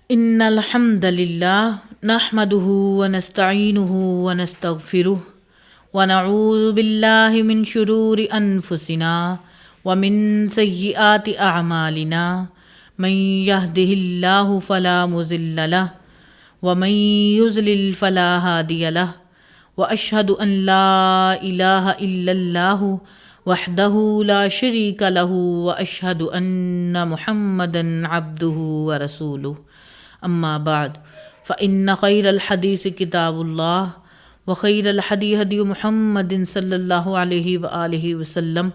ان الحمد للہ نحمده ونستعینه ونستغفره ونعوذ باللہ من شرور انفسنا ومن سیئات اعمالنا من يهده اللہ فلا مضل له ومن يضلل فلا هادی له واشهد ان لا الہ الا اللہ وحدہ لا شریک له واشهد ان محمدا عبدہ ورسولہ اما بعد فإن خیر الحدیث کتاب اللہ وخیر الہدی ہدی محمد صلی اللہ علیہ وآلہ وسلم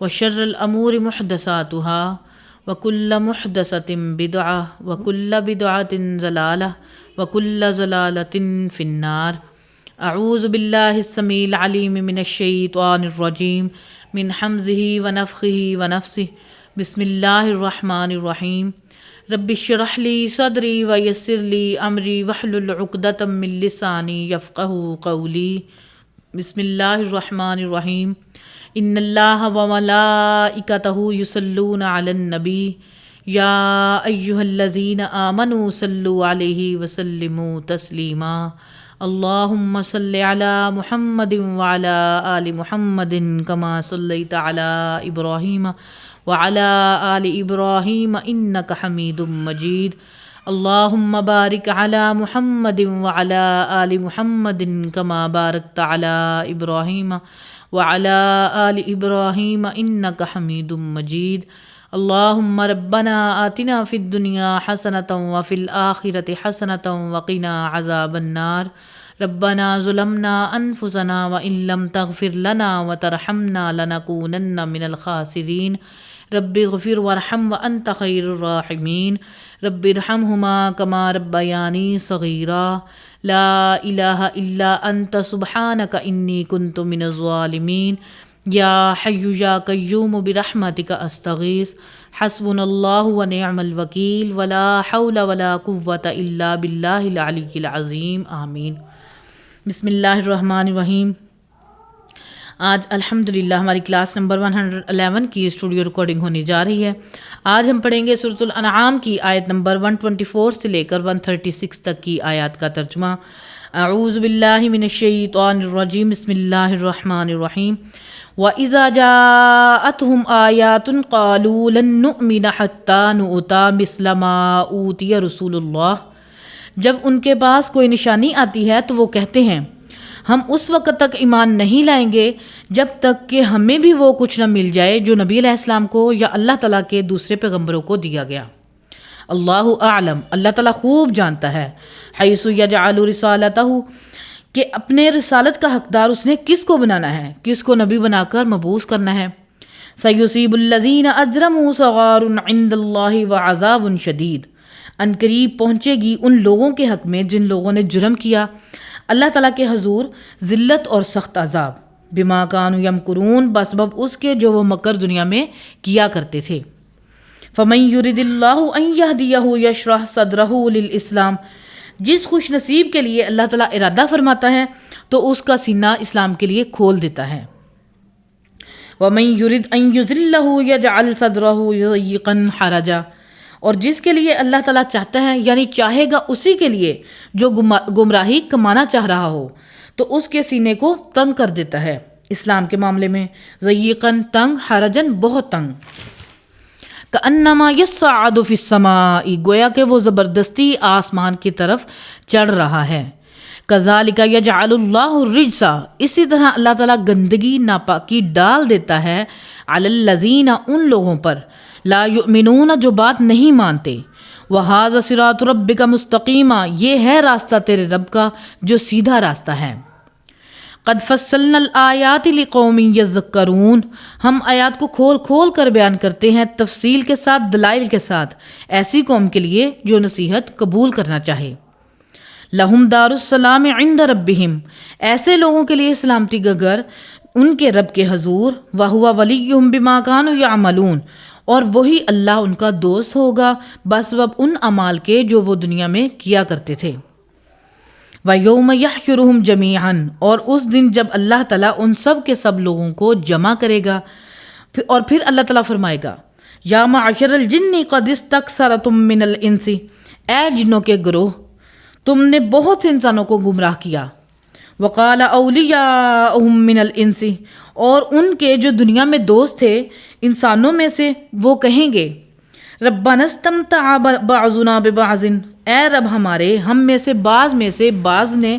وشر الامور محدثاتها وکل محدثۃ بدعہ وکل بدعۃ ضلالہ وکل ضلالۃ فی النار۔ اعوذ باللہ السمیع العلیم من الشیطان الرجیم من حمزہ ونفخہ ونفثہ بسم اللہ الرحمن الرحیم۔ رب اشرح لی صدری ویسر لی امری واحلل عقدۃ من لسانی یفقہوا قولی۔ بسم اللہ الرحمن الرحیم۔ ان اللہ وملائکتہ یصلون علی النبی یا ایہا الذین آمنوا صلوا علیہ وسلموا تسلیما۔ اللہم صل علی محمد وعلی آل محمد کما صلیت علی ابراہیم وعلى آل إبراہیم إنک حمید مجید۔ اللہم بارک علی محمد وعلى آل محمد کما بارکت علی ابراہیم وعلى آل إبراہیم إنک حمید مجید۔ اللہم ربنا آتنا فی الدنیا حسنۃ وفی الآخرۃ حسنۃ وقنا عذاب النار۔ ربنا ظلمنا انفسنا وإن لم تغفر لنا وترحمنا لنکونن من الخاسرین۔ رب اغفر وارحم وانت خیر الراحمین۔ رب ارحمہما کما ربیانی صغیرا۔ لا الہ الا انت سبحانک انی کنت من الظالمین۔ یا حی یا قیوم برحمتک استغیث۔ حسبنا اللہ ونعم الوکیل ولا حول ولا قوۃ الا باللہ العلی العظیم، آمین۔ بسم اللہ الرحمن الرحیم۔ آج الحمدللہ ہماری کلاس نمبر 111 کی اسٹوڈیو ریکارڈنگ ہونے جا رہی ہے۔ آج ہم پڑھیں گے سورۃ الانعام کی آیت نمبر 124 سے لے کر 136 تک کی آیات کا ترجمہ۔ اعوذ باللہ من الشیطان الرجیم، بسم اللہ الرحمن الرحیم۔ وَإِذَا جَاءَتْهُمْ آيَاتٌ قَالُوا لَن نُّؤْمِنَ حَتَّىٰ نُؤْتَىٰ مِثْلَ مَا أُوتِيَ رُسُولُ اللَّهِ، جب ان کے پاس کوئی نشانی آتی ہے تو وہ کہتے ہیں ہم اس وقت تک ایمان نہیں لائیں گے جب تک کہ ہمیں بھی وہ کچھ نہ مل جائے جو نبی علیہ السلام کو یا اللہ تعالیٰ کے دوسرے پیغمبروں کو دیا گیا۔ اللہ اعلم، اللہ تعالیٰ خوب جانتا ہے، حیث یجعل رسالتہ، کہ اپنے رسالت کا حقدار اس نے کس کو بنانا ہے، کس کو نبی بنا کر مبعوث کرنا ہے۔ سیصیب الذین اجرموا صغار عند اللہ وعذاب شدید، ان قریب پہنچے گی ان لوگوں کے حق میں جن لوگوں نے جرم کیا اللہ تعالیٰ کے حضور ذلت اور سخت عذاب، بما کانوا یمکرون، بسبب اس کے جو وہ مکر دنیا میں کیا کرتے تھے۔ فمن یرد اللہ ان یہدیہ یشرح صدرہ للاسلام، جس خوش نصیب کے لیے اللہ تعالیٰ ارادہ فرماتا ہے تو اس کا سینہ اسلام کے لیے کھول دیتا ہے۔ ومن یرد ان یضلہ یجعل صدرہ ضیقا حرجا، اور جس کے لیے اللہ تعالیٰ چاہتا ہے یعنی چاہے گا اسی کے لیے جو گمراہی کمانا چاہ رہا ہو تو اس کے سینے کو تنگ کر دیتا ہے اسلام کے معاملے میں، ضیقاً تنگ، حرجاً بہت تنگ۔ کأنما یصعد فی السماء، گویا کہ وہ زبردستی آسمان کی طرف چڑھ رہا ہے۔ کذالک یجعل اللہ الرجس، اسی طرح اللہ تعالیٰ گندگی ناپاکی ڈال دیتا ہے علی الذین، ان لوگوں پر، لا یؤمنون، جو بات نہیں مانتے۔ وَهَذَا صِرَاطُ رَبِّكَ مُسْتَقِیمًا، یہ ہے راستہ تیرے رب کا جو سیدھا راستہ ہے۔ قَدْ فَصَّلْنَا الْآيَاتِ لِقَوْمٍ يَذَّكَّرُونَ، ہم آیات کو کھول کھول کر بیان کرتے ہیں تفصیل کے ساتھ، دلائل کے ساتھ، ایسی قوم کے لیے جو نصیحت قبول کرنا چاہے۔ لَهُمْ دَارُ السَّلَامِ عِنْدَ رَبِّهِمْ، ایسے لوگوں کے لیے سلامتی کا گھر ان کے رب کے حضور۔ وَهُوَ وَلِيُّهُمْ بِمَا كَانُوا يَعْمَلُونَ، اور وہی اللہ ان کا دوست ہوگا بسبب ان اعمال کے جو وہ دنیا میں کیا کرتے تھے۔ وَيَوْمَ يَحْشُرُهُمْ جَمِيعًا، اور اس دن جب اللہ تعالیٰ ان سب کے سب لوگوں کو جمع کرے گا، اور پھر اللہ تعالیٰ فرمائے گا یا معشر الجن قد استکثرتم من الانس، اے جنوں کے گروہ تم نے بہت سے انسانوں کو گمراہ کیا۔ وقال اولیاؤہم من الانس، اور ان کے جو دنیا میں دوست تھے انسانوں میں سے وہ کہیں گے ربنا استمتع بعضنا ببعض، اے رب ہمارے ہم میں سے بعض نے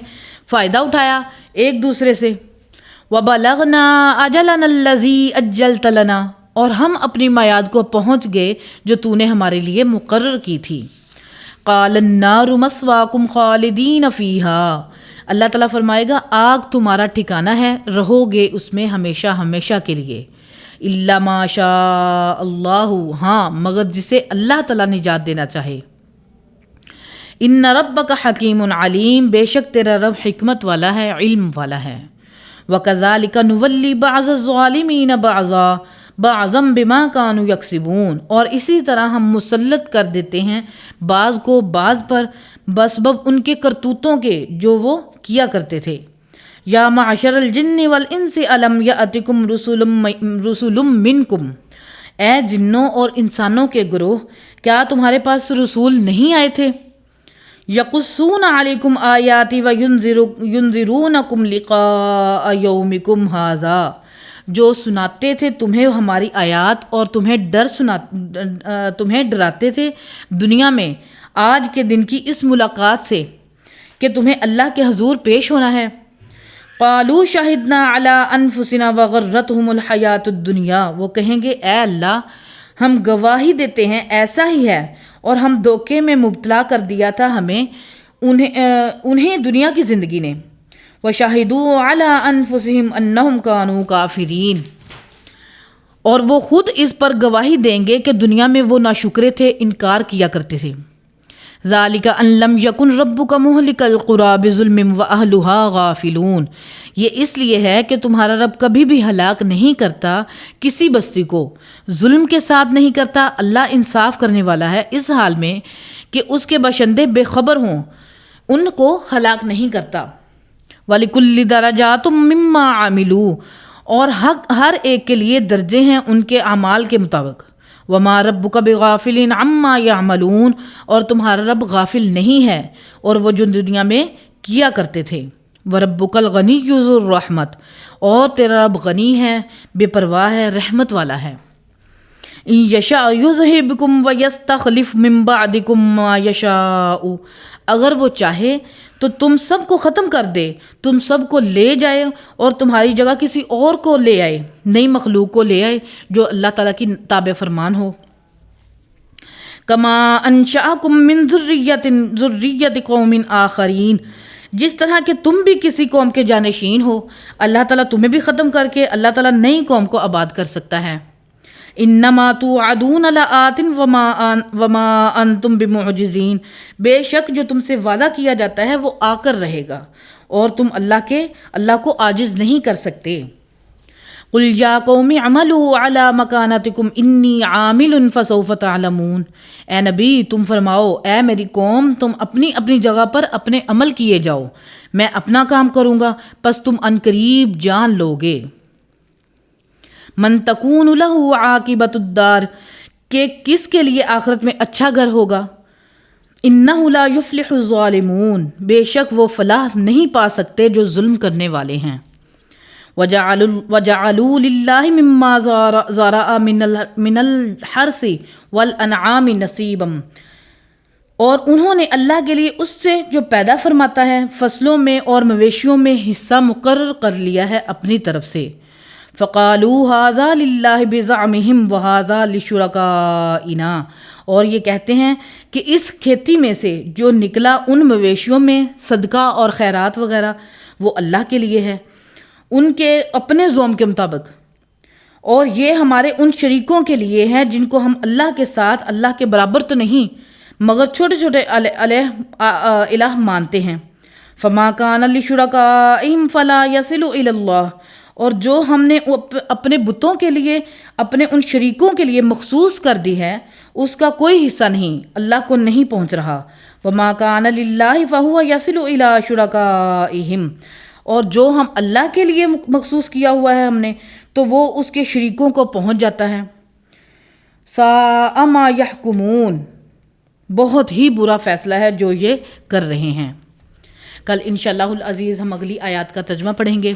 فائدہ اٹھایا ایک دوسرے سے۔ وبلغنا اجلنا الذی اجلت لنا، اور ہم اپنی میعاد کو پہنچ گئے جو تو نے ہمارے لیے مقرر کی تھی۔ قال النار مثواکم خالدین فیہا، اللہ تعالیٰ فرمائے گا آگ تمہارا ٹھکانہ ہے، رہو گے اس میں ہمیشہ ہمیشہ کے لیے۔ الا ما شاء اللہ، ہاں مگر جسے اللہ تعالیٰ نجات دینا چاہے۔ ان ربک حکیم علیم، بے شک تیرا رب حکمت والا ہے، علم والا ہے۔ وکذالک نولی بعض الظالمین بعضا بما کانوا یکسبون، اور اسی طرح ہم مسلط کر دیتے ہیں بعض کو بعض پر بسبب ان کے کرتوتوں کے جو وہ کیا کرتے تھے۔ یا معشر الجن والانس الم یأتکم رسل منکم، اے جنوں اور انسانوں کے گروہ کیا تمہارے پاس رسول نہیں آئے تھے؟ یقصون علیکم آیاتی وینذرونکم لقاء یومکم ھذا، جو سناتے تھے تمہیں ہماری آیات اور تمہیں ڈراتے تھے دنیا میں آج کے دن کی اس ملاقات سے کہ تمہیں اللہ کے حضور پیش ہونا ہے۔ قالوا شہدنا علی انفسنا وغرتہم الحیات الدنیا، وہ کہیں گے اے اللہ ہم گواہی دیتے ہیں ایسا ہی ہے، اور ہم دھوکے میں مبتلا کر دیا تھا ہمیں انہیں دنیا کی زندگی نے۔ وشہدوا علی انفسہم انہم کانوا کافرین، اور وہ خود اس پر گواہی دیں گے کہ دنیا میں وہ ناشکرے تھے، انکار کیا کرتے تھے۔ ذالک ان لم یکن ربک مہلک القری بظلم واہلھا غافلون، یہ اس لیے ہے کہ تمہارا رب کبھی بھی ہلاک نہیں کرتا کسی بستی کو، ظلم کے ساتھ نہیں کرتا، اللہ انصاف کرنے والا ہے اس حال میں کہ اس کے باشندے بے خبر ہوں، ان کو ہلاک نہیں کرتا۔ وَلِكُلِّ دَرَجَاتٌ مِّمَّا عَمِلُوا، اور ہر ایک کے لیے درجے ہیں ان کے اعمال کے مطابق۔ وَمَا رَبُّكَ بِغَافِلٍ عَمَّا يَعْمَلُونَ، اور تمہارا رب غافل نہیں ہے اور وہ جو دنیا میں کیا کرتے تھے۔ وَرَبُّكَ الْغَنِيُّ ذُو الرَّحْمَةِ، اور تیرا رب غنی ہے، بے پرواہ ہے، رحمت والا ہے۔ إِن يَشَأْ يُذْهِبْكُمْ وَيَسْتَخْلِفْ مِن بَعْدِكُم مَّا يَشَاءُ، اگر وہ چاہے تو تم سب کو ختم کر دے، تم سب کو لے جائے اور تمہاری جگہ کسی اور کو لے آئے، نئی مخلوق کو لے آئے جو اللہ تعالیٰ کی تابع فرمان ہو۔ کما انشأکم من ذریۃ قوم آخرین، جس طرح کہ تم بھی کسی قوم کے جانشین ہو، اللہ تعالیٰ تمہیں بھی ختم کر کے اللہ تعالیٰ نئی قوم کو آباد کر سکتا ہے۔ انما توعدون لآت وما انتم بمعجزین، بے شک جو تم سے وعدہ کیا جاتا ہے وہ آ کر رہے گا اور تم اللہ کو عاجز نہیں کر سکتے۔ قل یا قوم اعملوا علی مکانتکم انی عامل فسوف تعلمون، اے نبی تم فرماؤ اے میری قوم تم اپنی اپنی جگہ پر اپنے عمل کیے جاؤ، میں اپنا کام کروں گا پس تم عنقریب جان لو گے۔ من تکون لہ عاقبۃ الدار، کہ کس کے لیے آخرت میں اچھا گھر ہوگا۔ انہ لا یفلح الظالمون، بے شک وہ فلاح نہیں پا سکتے جو ظلم کرنے والے ہیں۔ وجعلوا للہ مما ذرأ من الحرث والانعام نصیبا، اور انہوں نے اللہ کے لیے اس سے جو پیدا فرماتا ہے فصلوں میں اور مویشیوں میں حصہ مقرر کر لیا ہے اپنی طرف سے۔ فقالوا ھذا للہ بزعمہم وھذا لشرکائنا، اور یہ کہتے ہیں کہ اس کھیتی میں سے جو نکلا ان مویشیوں میں صدقہ اور خیرات وغیرہ وہ اللہ کے لیے ہے ان کے اپنے زوم کے مطابق، اور یہ ہمارے ان شریکوں کے لیے ہے جن کو ہم اللہ کے ساتھ اللہ کے برابر تو نہیں مگر چھوٹے چھوٹے الہ مانتے ہیں۔ فما کان لشرکائہم فلا یصل الی اللہ، اور جو ہم نے اپنے بتوں کے لیے اپنے ان شریکوں کے لیے مخصوص کر دی ہے اس کا کوئی حصہ نہیں، اللہ کو نہیں پہنچ رہا۔ وما کان للہ فہو یصل الی شرکائہم، اور جو ہم اللہ کے لیے مخصوص کیا ہوا ہے ہم نے تو وہ اس کے شریکوں کو پہنچ جاتا ہے۔ ساء ما یحکمون، بہت ہی برا فیصلہ ہے جو یہ کر رہے ہیں۔ کل انشاءاللہ العزیز ہم اگلی آیات کا ترجمہ پڑھیں گے۔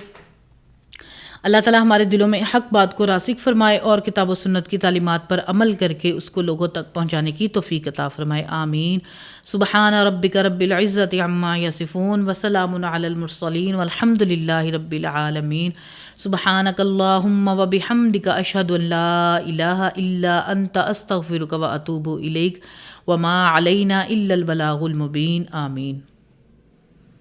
اللہ تعالیٰ ہمارے دلوں میں حق بات کو راسخ فرمائے اور کتاب و سنت کی تعلیمات پر عمل کر کے اس کو لوگوں تک پہنچانے کی توفیق عطا فرمائے، آمین۔ سبحان ربک رب العزت عما یصفون وسلام علی المرسلین والحمد للہ رب العالمین۔ سبحانک اللہم وبحمدک اشہد ان لا الہ الا انت استغفرک واتوب الیک وما علینا الا البلاغ المبین، آمین۔